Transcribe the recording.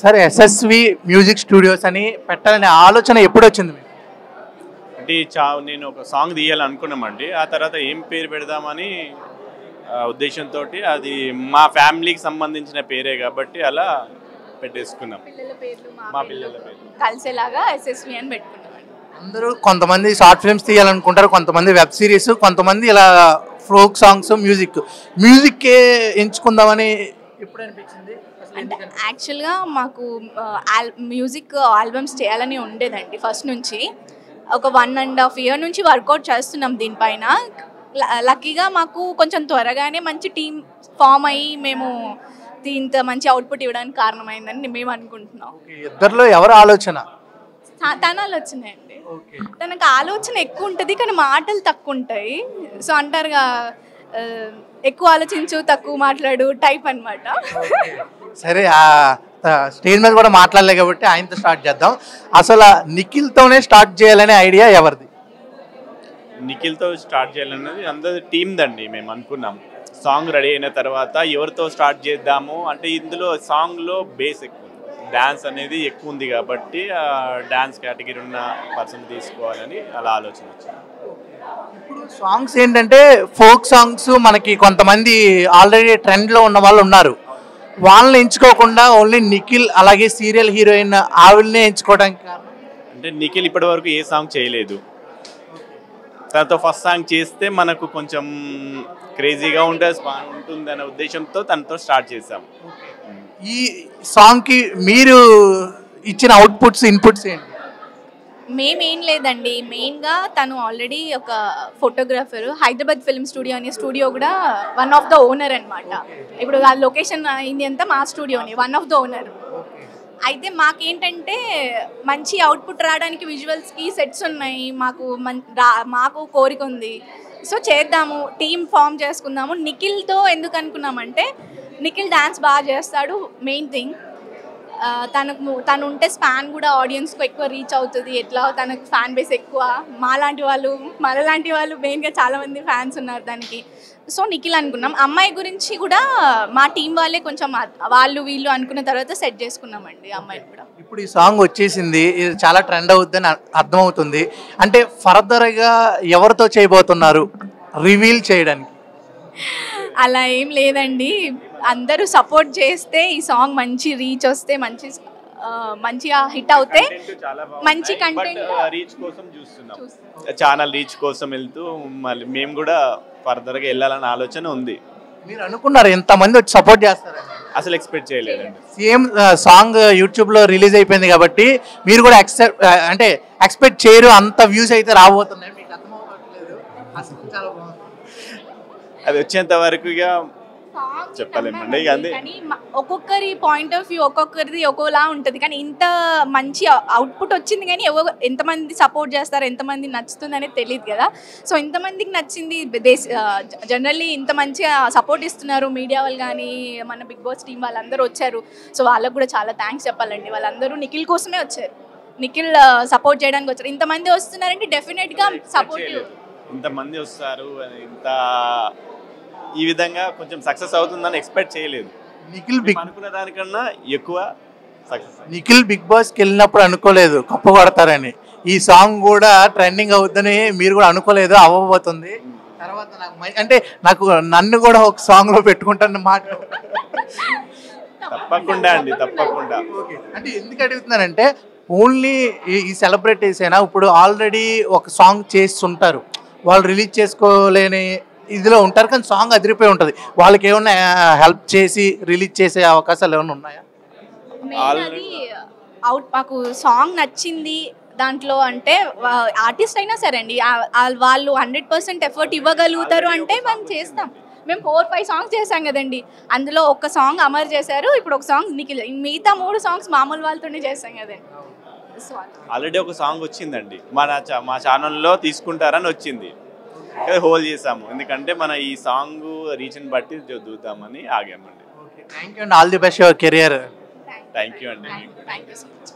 సరే, SSV music studios అని పెట్టాలనే ఆలోచన ఎప్పుడు వచ్చింది మీకు? అంటే నేను ఒక సాంగ్ తీయాలనుకున్నామండి. ఆ తర్వాత ఏం పేరు పెడదామని ఉద్దేశంతో, అది మా ఫ్యామిలీకి సంబంధించిన పేరే కాబట్టి అలా పెట్టేసుకున్నాం. మా పిల్లల పేర్లు కలిసేలాగా ఎస్ఎస్వి అని పెట్టుకున్నాం. అందరూ కొంతమంది షార్ట్ ఫిల్మ్స్ తీయాలనుకుంటారు, కొంతమంది వెబ్ సిరీస్, కొంతమంది ఇలా ఫోక్ సాంగ్స్, మ్యూజిక్కే ఎంచుకుందామని ఎప్పుడు అనిపించింది? అంటే యాక్చువల్గా మాకు మ్యూజిక్ ఆల్బమ్స్ చేయాలని ఉండేదండి ఫస్ట్ నుంచి. ఒక 1.5 year నుంచి వర్కౌట్ చేస్తున్నాం దీనిపైన. లక్కీగా మాకు కొంచెం త్వరగానే మంచి టీం ఫామ్ అయ్యి మేము ఇంత మంచి అవుట్పుట్ ఇవ్వడానికి కారణమైందని మేము అనుకుంటున్నాం. ఇద్దరిలో ఎవరు ఆలోచన? తన ఆలోచనండి. తనకు ఆలోచన ఎక్కువ ఉంటుంది కానీ మాటలు తక్కువ ఉంటాయి. సో అంటారుగా, ఎక్కువ ఆలోచించు తక్కువ మాట్లాడు టైప్ అనమాట. సరే, స్టేజ్ మీద కూడా మాట్లాడలే కాబట్టి ఆయనతో స్టార్ట్ చేద్దాం. అసలు నిఖిల్తోనే స్టార్ట్ చేయాలనే ఐడియా ఎవరిది? నిఖిల్తో స్టార్ట్ చేయాలన్నది అందరి టీమ్దండి. మేము అనుకున్నాం సాంగ్ రెడీ అయిన తర్వాత ఎవరితో స్టార్ట్ చేద్దాము అంటే, ఇందులో సాంగ్లో బేస్ ఎక్కువ, డ్యాన్స్ అనేది ఎక్కువ ఉంది కాబట్టి డ్యాన్స్ కేటగిరీ ఉన్న పర్సన్ తీసుకోవాలని అలా ఆలోచన వచ్చింది. ఇప్పుడు సాంగ్స్ ఏంటంటే ఫోక్ సాంగ్స్ మనకి కొంతమంది ఆల్రెడీ ట్రెండ్లో ఉన్న వాళ్ళు ఉన్నారు, వాళ్ళని ఎంచుకోకుండా ఓన్లీ నిఖిల్ అలాగే సీరియల్ హీరోయిన్ ఆవిడనే ఎంచుకోవడానికి కారణం? అంటే నిఖిల్ ఇప్పటి వరకు ఏ సాంగ్ చేయలేదు. తనతో ఫస్ట్ సాంగ్ చేస్తే మనకు కొంచెం క్రేజీగా ఉంటుంది అనే ఉద్దేశంతో తనతో స్టార్ట్ చేసాం. ఈ సాంగ్కి మీరు ఇచ్చిన అవుట్పుట్స్, ఇన్పుట్స్ ఏంటి? మేమేం లేదండి, మెయిన్గా తను ఆల్రెడీ ఒక ఫోటోగ్రాఫర్, హైదరాబాద్ ఫిల్మ్ స్టూడియో అనే స్టూడియో కూడా వన్ ఆఫ్ ద ఓనర్ అనమాట. ఇప్పుడు ఆ లొకేషన్ అయింది అంతా మా స్టూడియోని, వన్ ఆఫ్ ద ఓనర్. అయితే మాకేంటంటే మంచి అవుట్పుట్ రావడానికి విజువల్స్కి సెట్స్ ఉన్నాయి, మాకు కోరిక ఉంది. సో చేద్దాము, టీమ్ ఫామ్ చేసుకుందాము. నిఖిల్తో ఎందుకు అనుకున్నామంటే, నిఖిల్ డ్యాన్స్ బాగా చేస్తాడు మెయిన్ థింగ్. తను ఉంటే స్పాన్ కూడా ఆడియన్స్కి ఎక్కువ రీచ్ అవుతుంది. ఎట్లా తనకు ఫ్యాన్ బేస్ ఎక్కువ, మనలాంటి వాళ్ళు మెయిన్గా చాలామంది ఫ్యాన్స్ ఉన్నారు దానికి. సో నిఖిల్ అనుకున్నాం. అమ్మాయి గురించి కూడా మా టీం వాళ్ళే కొంచెం వాళ్ళు వీళ్ళు అనుకున్న తర్వాత సెట్ చేసుకున్నామండి అమ్మాయి కూడా. ఇప్పుడు ఈ సాంగ్ వచ్చేసింది, ఇది చాలా ట్రెండ్ అవుతుందని అర్థమవుతుంది. అంటే ఫర్దర్గా ఎవరితో చేయబోతున్నారు రివీల్ చేయడానికి? అలా ఏం లేదండి, అందరూ సపోర్ట్ చేస్తే ఈ సాంగ్ మంచి రీచ్ వస్తే, మంచిగా హిట్ అవుతే, మంచి కంటెంట్ రీచ్ కోసం చూస్తున్నాం, ఛానల్ రీచ్ కోసం వెళ్తూ మళ్ళీ మేము కూడా ఫర్దర్గా వెళ్ళాలన్న ఆలోచన ఉంది. మీరు అనుకున్నారు ఎంతమంది వచ్చి సపోర్ట్ చేస్తారు? అసలు ఎక్స్పెక్ట్ చేయలేదండి. సేమ్ సాంగ్ యూట్యూబ్లో రిలీజ్ అయిపోయింది కాబట్టి మీరు కూడా ఎక్స్పెక్ట్ చేయరు అంత వ్యూస్ అయితే రాబోతున్నాయి, మీకు అర్థమవుతలేదు. అసలు చాలా బాగుంది. అది వచ్చేంత వరకు ఇక చెప్పలేమండి. కానీ ఒక్కొక్కరి పాయింట్ ఆఫ్ వ్యూ ఒక్కొక్కరిది ఒక్కోలా ఉంటుంది. కానీ ఇంత మంచి అవుట్పుట్ వచ్చింది, కానీ ఎంతమంది సపోర్ట్ చేస్తారు, ఎంతమంది నచ్చుతుంది అనేది తెలియదు కదా. సో ఇంతమందికి నచ్చింది. జనరల్లీ ఇంత మంచిగా సపోర్ట్ ఇస్తున్నారు మీడియా వాళ్ళు కానీ, మన బిగ్ బాస్ టీం వాళ్ళందరూ వచ్చారు. సో వాళ్ళకు కూడా చాలా థ్యాంక్స్ చెప్పాలండి. వాళ్ళందరూ నిఖిల్ కోసమే వచ్చారు, నిఖిల్ సపోర్ట్ చేయడానికి వచ్చారు. ఇంతమంది వస్తున్నారంటే డెఫినెట్గా సపోర్టివ్. ఇంతమంది వస్తారు, ఇంత ఈ విధంగా కొంచెం సక్సెస్ అవుతుందని ఎక్స్పెక్ట్ చేయలేదు. అనుకున్న దానికన్నా ఎక్కువ సక్సెస్. నిఖిల్ బిగ్ బాస్కి వెళ్ళినప్పుడు అనుకోలేదు కప్పు కొడతారని. ఈ సాంగ్ కూడా ట్రెండింగ్ అవుతుందని మీరు కూడా అనుకోలేదు, అవ్వబోతుంది. తర్వాత నాకు నన్ను కూడా ఒక సాంగ్ లో పెట్టుకుంటాను మాట. తప్పకుండా అండి, తప్పకుండా. అంటే ఎందుకు అడుగుతున్నానంటే, ఓన్లీ ఈ సెలబ్రిటీస్ అయినా ఇప్పుడు ఆల్రెడీ ఒక సాంగ్ చేస్తుంటారు, వాళ్ళు రిలీజ్ చేసుకోలేని ఇదిలో ఉంటారు, కానీ సాంగ్ అదిరిపోయి ఉంటుంది. వాళ్ళకి ఏమన్నా హెల్ప్ చేసి రిలీజ్ చేసే అవకాశాలు ఏమైనా ఉన్నాయా? మాకు సాంగ్ నచ్చింది దాంట్లో అంటే, ఆర్టిస్ట్ అయినా సరే అండి, వాళ్ళు 100% ఎఫర్ట్ ఇవ్వగలుగుతారు అంటే మనం చేస్తాం. మేము 4-5 సాంగ్స్ చేసాం కదండి, అందులో ఒక సాంగ్ అమర్ చేశారు, ఇప్పుడు ఒక సాంగ్ నిఖిల్, మిగతా 3 సాంగ్స్ మామూలు వాళ్ళతోనే చేసాం కదండి. ఆల్రెడీ ఒక సాంగ్ వచ్చిందండి, మా ఛానల్లో తీసుకుంటారని వచ్చింది, హోల్డ్ చేసాము. ఎందుకంటే మన ఈ సాంగ్ రీచ్ని బట్టి చూద్దామని ఆగామండి. థ్యాంక్ యూ అండి, all the best your career. Thank you అండి. Thank you so much.